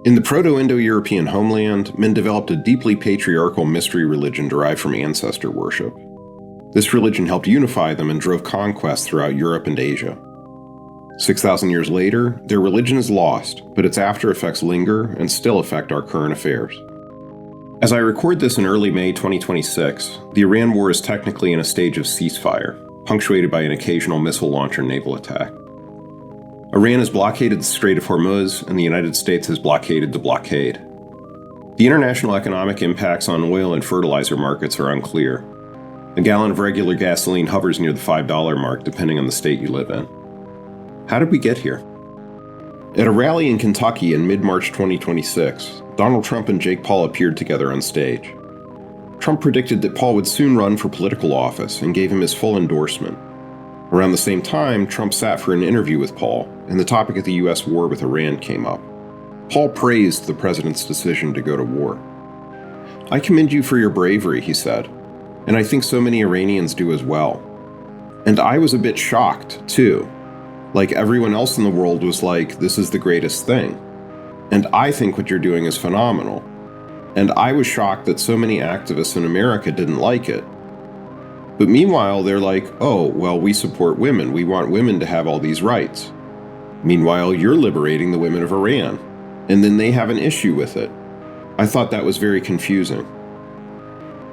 In the Proto-Indo-European homeland, men developed a deeply patriarchal mystery religion derived from ancestor worship. This religion helped unify them and drove conquest throughout Europe and Asia. 6,000 years later, their religion is lost, but its after effects linger and still affect our current affairs. As I record this in early May 2026, the Iran war is technically in a stage of ceasefire, punctuated by an occasional missile launch or naval attack. Iran has blockaded the Strait of Hormuz, and the United States has blockaded the blockade. The international economic impacts on oil and fertilizer markets are unclear. A gallon of regular gasoline hovers near the $5 mark, depending on the state you live in. How did we get here? At a rally in Kentucky in mid-March 2026, Donald Trump and Jake Paul appeared together on stage. Trump predicted that Paul would soon run for political office and gave him his full endorsement. Around the same time, Trump sat for an interview with Paul, and the topic of the U.S. war with Iran came up. Paul praised the president's decision to go to war. "I commend you for your bravery," he said, "and I think so many Iranians do as well. And I was a bit shocked, too. Like everyone else in the world was like, this is the greatest thing. And I think what you're doing is phenomenal. And I was shocked that so many activists in America didn't like it. But meanwhile, they're like, oh, well, we support women. We want women to have all these rights. Meanwhile, you're liberating the women of Iran. And then they have an issue with it. I thought that was very confusing."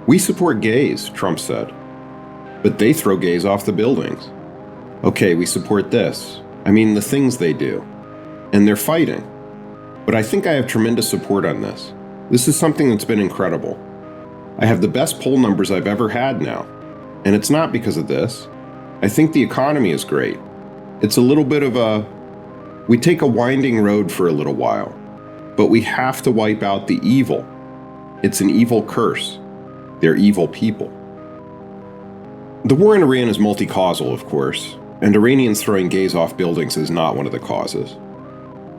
"We support gays," Trump said. "But they throw gays off the buildings. Okay, we support this. I mean, the things they do. And they're fighting. But I think I have tremendous support on this. This is something that's been incredible. I have the best poll numbers I've ever had now. And it's not because of this. I think the economy is great. It's a little bit of we take a winding road for a little while. But we have to wipe out the evil. It's an evil curse. They're evil people." The war in Iran is multi-causal, of course, and Iranians throwing gays off buildings is not one of the causes.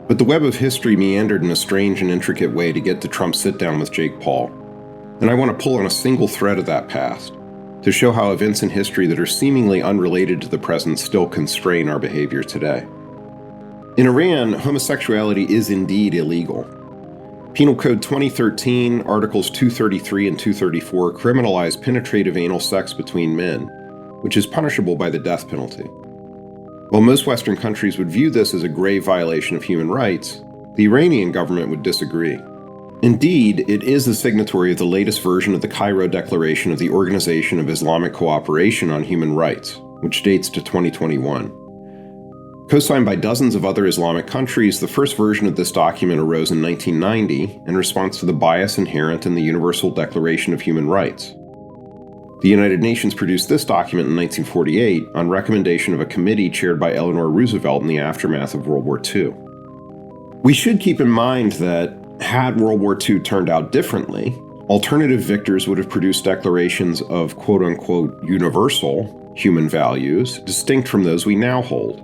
But the web of history meandered in a strange and intricate way to get to Trump's sit-down with Jake Paul. And I want to pull on a single thread of that past, to show how events in history that are seemingly unrelated to the present still constrain our behavior today. In Iran, homosexuality is indeed illegal. Penal Code 2013, Articles 233 and 234 criminalize penetrative anal sex between men, which is punishable by the death penalty. While most Western countries would view this as a grave violation of human rights, the Iranian government would disagree. Indeed, it is the signatory of the latest version of the Cairo Declaration of the Organization of Islamic Cooperation on Human Rights, which dates to 2021. Co-signed by dozens of other Islamic countries, the first version of this document arose in 1990 in response to the bias inherent in the Universal Declaration of Human Rights. The United Nations produced this document in 1948 on recommendation of a committee chaired by Eleanor Roosevelt in the aftermath of World War II. We should keep in mind that, had World War II turned out differently, alternative victors would have produced declarations of quote-unquote universal human values distinct from those we now hold.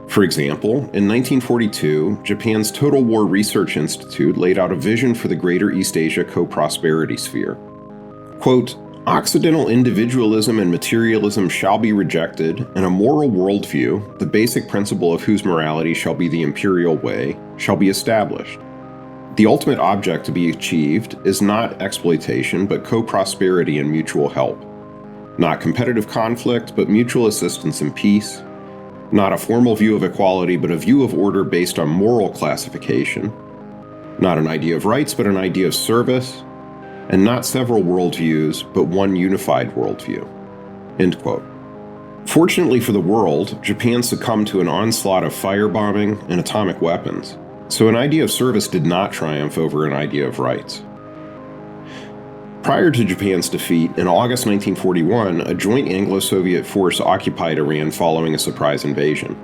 For example, in 1942, Japan's Total War Research Institute laid out a vision for the Greater East Asia co-prosperity sphere. Quote, "Occidental individualism and materialism shall be rejected, and a moral worldview, the basic principle of whose morality shall be the imperial way, shall be established. The ultimate object to be achieved is not exploitation, but co-prosperity and mutual help. Not competitive conflict, but mutual assistance and peace. Not a formal view of equality, but a view of order based on moral classification. Not an idea of rights, but an idea of service. And not several worldviews, but one unified worldview." End quote. Fortunately for the world, Japan succumbed to an onslaught of firebombing and atomic weapons, so an idea of service did not triumph over an idea of rights. Prior to Japan's defeat, in August 1941, a joint Anglo-Soviet force occupied Iran following a surprise invasion.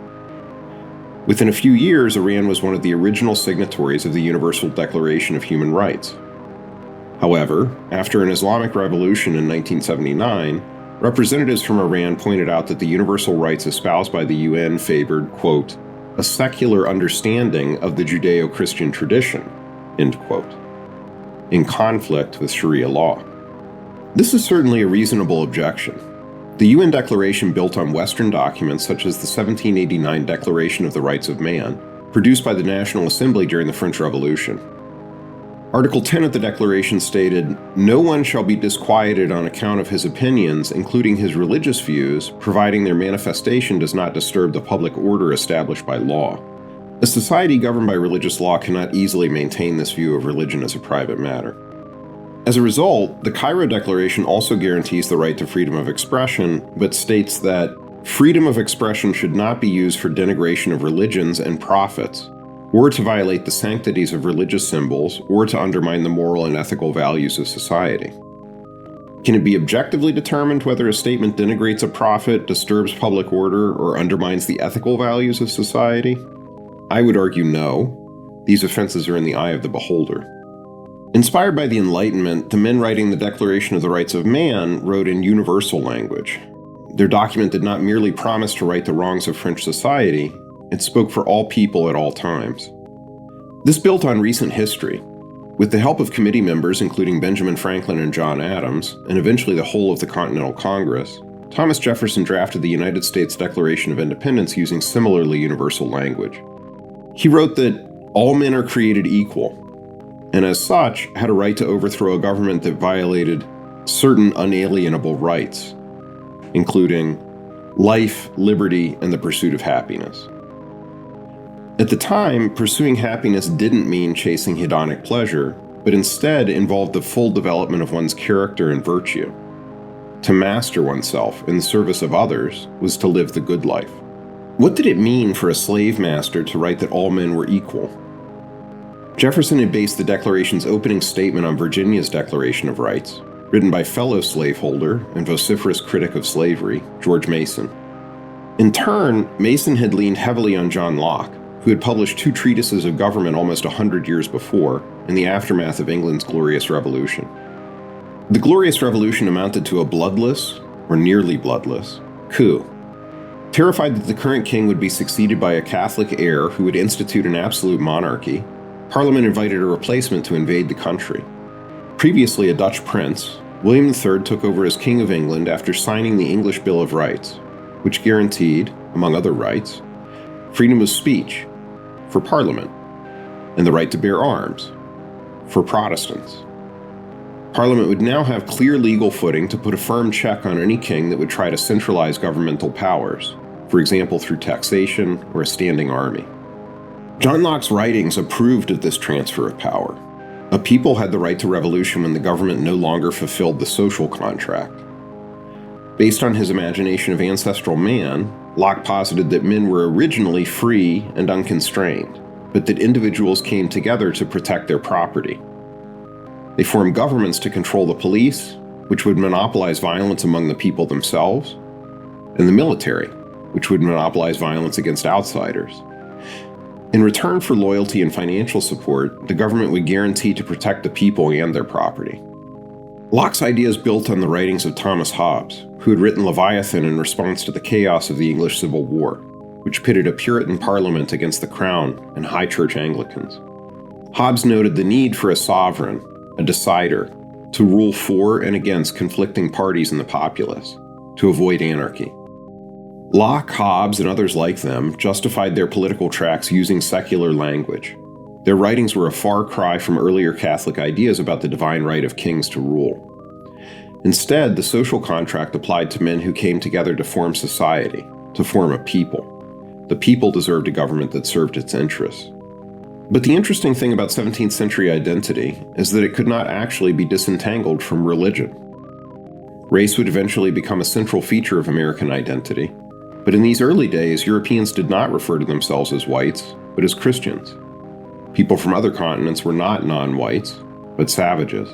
Within a few years, Iran was one of the original signatories of the Universal Declaration of Human Rights. However, after an Islamic revolution in 1979, representatives from Iran pointed out that the universal rights espoused by the UN favored, quote, "a secular understanding of the Judeo-Christian tradition," end quote, in conflict with Sharia law. This is certainly a reasonable objection. The UN Declaration built on Western documents such as the 1789 Declaration of the Rights of Man, produced by the National Assembly during the French Revolution. Article 10 of the Declaration stated, "No one shall be disquieted on account of his opinions, including his religious views, providing their manifestation does not disturb the public order established by law." A society governed by religious law cannot easily maintain this view of religion as a private matter. As a result, the Cairo Declaration also guarantees the right to freedom of expression, but states that freedom of expression should not be used for denigration of religions and prophets, or to violate the sanctities of religious symbols, or to undermine the moral and ethical values of society. Can it be objectively determined whether a statement denigrates a prophet, disturbs public order, or undermines the ethical values of society? I would argue no. These offenses are in the eye of the beholder. Inspired by the Enlightenment, the men writing the Declaration of the Rights of Man wrote in universal language. Their document did not merely promise to right the wrongs of French society, it spoke for all people at all times. This built on recent history. With the help of committee members, including Benjamin Franklin and John Adams, and eventually the whole of the Continental Congress, Thomas Jefferson drafted the United States Declaration of Independence using similarly universal language. He wrote that all men are created equal, and as such, had a right to overthrow a government that violated certain unalienable rights, including life, liberty, and the pursuit of happiness. At the time, pursuing happiness didn't mean chasing hedonic pleasure, but instead involved the full development of one's character and virtue. To master oneself in the service of others was to live the good life. What did it mean for a slave master to write that all men were equal? Jefferson had based the Declaration's opening statement on Virginia's Declaration of Rights, written by fellow slaveholder and vociferous critic of slavery, George Mason. In turn, Mason had leaned heavily on John Locke, who had published 2 treatises of government almost 100 years before, in the aftermath of England's Glorious Revolution. The Glorious Revolution amounted to a bloodless, or nearly bloodless, coup. Terrified that the current king would be succeeded by a Catholic heir who would institute an absolute monarchy, Parliament invited a replacement to invade the country. Previously a Dutch prince, William III took over as King of England after signing the English Bill of Rights, which guaranteed, among other rights, freedom of speech for Parliament, and the right to bear arms for Protestants. Parliament would now have clear legal footing to put a firm check on any king that would try to centralize governmental powers, for example through taxation or a standing army. John Locke's writings approved of this transfer of power. A people had the right to revolution when the government no longer fulfilled the social contract. Based on his imagination of ancestral man, Locke posited that men were originally free and unconstrained, but that individuals came together to protect their property. They formed governments to control the police, which would monopolize violence among the people themselves, and the military, which would monopolize violence against outsiders. In return for loyalty and financial support, the government would guarantee to protect the people and their property. Locke's ideas built on the writings of Thomas Hobbes, who had written Leviathan in response to the chaos of the English Civil War, which pitted a Puritan parliament against the Crown and High Church Anglicans. Hobbes noted the need for a sovereign, a decider, to rule for and against conflicting parties in the populace, to avoid anarchy. Locke, Hobbes, and others like them justified their political tracks using secular language. Their writings were a far cry from earlier Catholic ideas about the divine right of kings to rule. Instead, the social contract applied to men who came together to form society, to form a people. The people deserved a government that served its interests. But the interesting thing about 17th century identity is that it could not actually be disentangled from religion. Race would eventually become a central feature of American identity, but in these early days, Europeans did not refer to themselves as whites, but as Christians. People from other continents were not non-whites, but savages.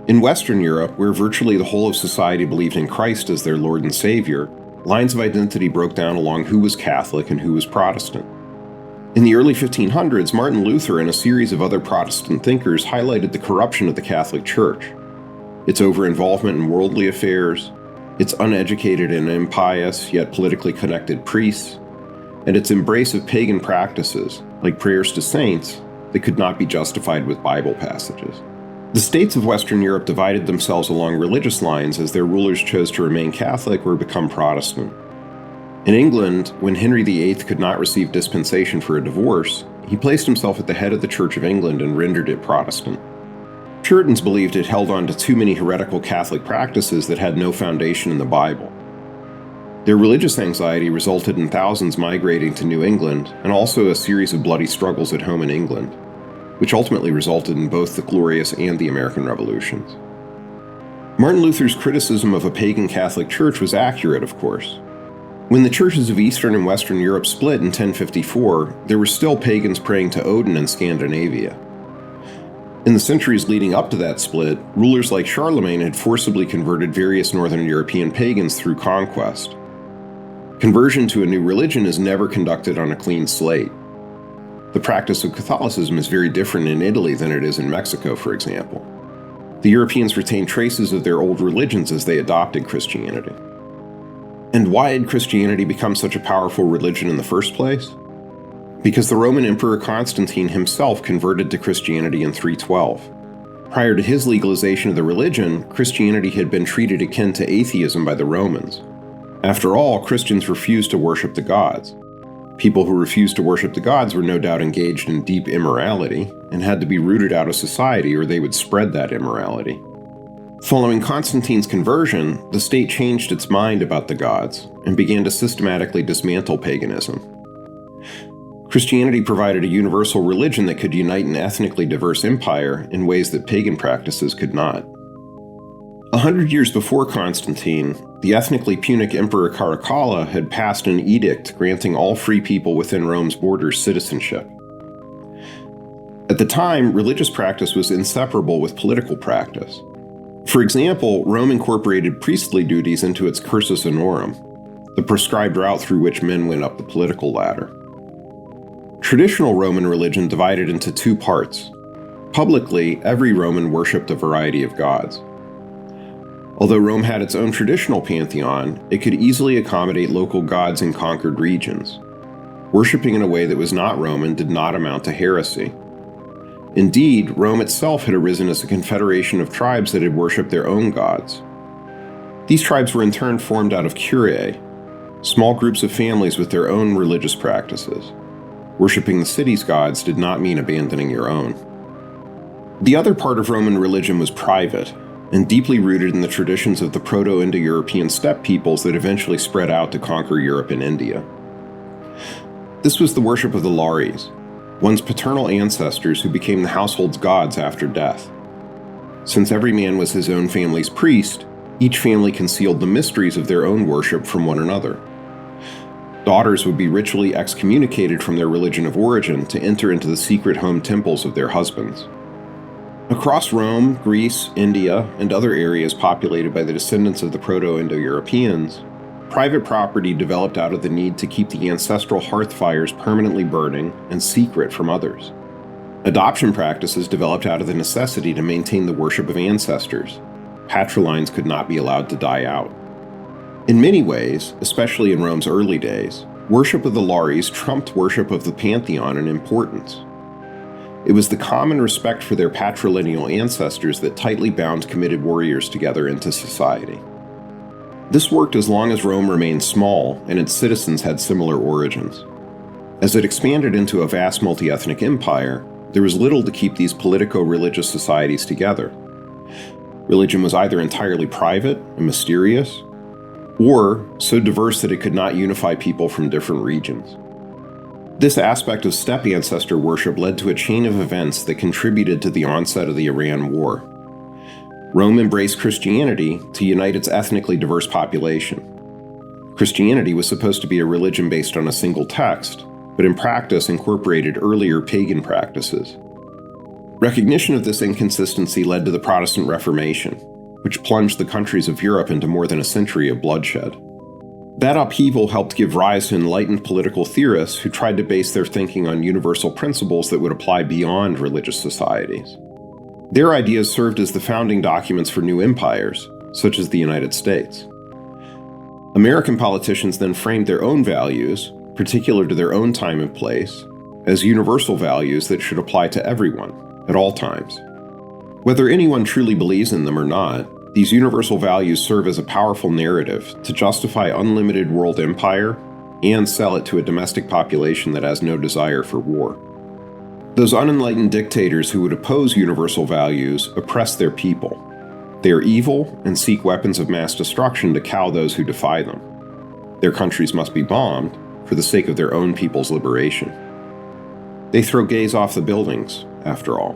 In Western Europe, where virtually the whole of society believed in Christ as their Lord and Savior, lines of identity broke down along who was Catholic and who was Protestant. In the early 1500s, Martin Luther and a series of other Protestant thinkers highlighted the corruption of the Catholic Church, its over-involvement in worldly affairs, its uneducated and impious yet politically connected priests, and its embrace of pagan practices, like prayers to saints, that could not be justified with Bible passages. The states of Western Europe divided themselves along religious lines as their rulers chose to remain Catholic or become Protestant. In England, when Henry VIII could not receive dispensation for a divorce, he placed himself at the head of the Church of England and rendered it Protestant. Puritans believed it held on to too many heretical Catholic practices that had no foundation in the Bible. Their religious anxiety resulted in thousands migrating to New England and also a series of bloody struggles at home in England, which ultimately resulted in both the Glorious and the American Revolutions. Martin Luther's criticism of a pagan Catholic church was accurate, of course. When the churches of Eastern and Western Europe split in 1054, there were still pagans praying to Odin in Scandinavia. In the centuries leading up to that split, rulers like Charlemagne had forcibly converted various Northern European pagans through conquest. Conversion to a new religion is never conducted on a clean slate. The practice of Catholicism is very different in Italy than it is in Mexico, for example. The Europeans retained traces of their old religions as they adopted Christianity. And why had Christianity become such a powerful religion in the first place? Because the Roman Emperor Constantine himself converted to Christianity in 312. Prior to his legalization of the religion, Christianity had been treated akin to atheism by the Romans. After all, Christians refused to worship the gods. People who refused to worship the gods were no doubt engaged in deep immorality and had to be rooted out of society or they would spread that immorality. Following Constantine's conversion, the state changed its mind about the gods and began to systematically dismantle paganism. Christianity provided a universal religion that could unite an ethnically diverse empire in ways that pagan practices could not. 100 years before Constantine, the ethnically Punic Emperor Caracalla had passed an edict granting all free people within Rome's borders citizenship. At the time, religious practice was inseparable with political practice. For example, Rome incorporated priestly duties into its cursus honorum, the prescribed route through which men went up the political ladder. Traditional Roman religion divided into two parts. Publicly, every Roman worshipped a variety of gods. Although Rome had its own traditional pantheon, it could easily accommodate local gods in conquered regions. Worshipping in a way that was not Roman did not amount to heresy. Indeed, Rome itself had arisen as a confederation of tribes that had worshipped their own gods. These tribes were in turn formed out of curiae, small groups of families with their own religious practices. Worshipping the city's gods did not mean abandoning your own. The other part of Roman religion was private, and deeply rooted in the traditions of the Proto-Indo-European steppe peoples that eventually spread out to conquer Europe and India. This was the worship of the Lares, one's paternal ancestors who became the household's gods after death. Since every man was his own family's priest, each family concealed the mysteries of their own worship from one another. Daughters would be ritually excommunicated from their religion of origin to enter into the secret home temples of their husbands. Across Rome, Greece, India, and other areas populated by the descendants of the Proto-Indo-Europeans, private property developed out of the need to keep the ancestral hearth fires permanently burning and secret from others. Adoption practices developed out of the necessity to maintain the worship of ancestors. Patrilines could not be allowed to die out. In many ways, especially in Rome's early days, worship of the Lares trumped worship of the pantheon in importance. It was the common respect for their patrilineal ancestors that tightly bound committed warriors together into society. This worked as long as Rome remained small and its citizens had similar origins. As it expanded into a vast multi-ethnic empire, there was little to keep these politico-religious societies together. Religion was either entirely private and mysterious, or so diverse that it could not unify people from different regions. This aspect of steppe ancestor worship led to a chain of events that contributed to the onset of the Iran War. Rome embraced Christianity to unite its ethnically diverse population. Christianity was supposed to be a religion based on a single text, but in practice incorporated earlier pagan practices. Recognition of this inconsistency led to the Protestant Reformation, which plunged the countries of Europe into more than a century of bloodshed. That upheaval helped give rise to enlightened political theorists who tried to base their thinking on universal principles that would apply beyond religious societies. Their ideas served as the founding documents for new empires, such as the United States. American politicians then framed their own values, particular to their own time and place, as universal values that should apply to everyone, at all times. Whether anyone truly believes in them or not, these universal values serve as a powerful narrative to justify unlimited world empire and sell it to a domestic population that has no desire for war. Those unenlightened dictators who would oppose universal values oppress their people. They are evil and seek weapons of mass destruction to cow those who defy them. Their countries must be bombed for the sake of their own people's liberation. They throw gays off the buildings, after all.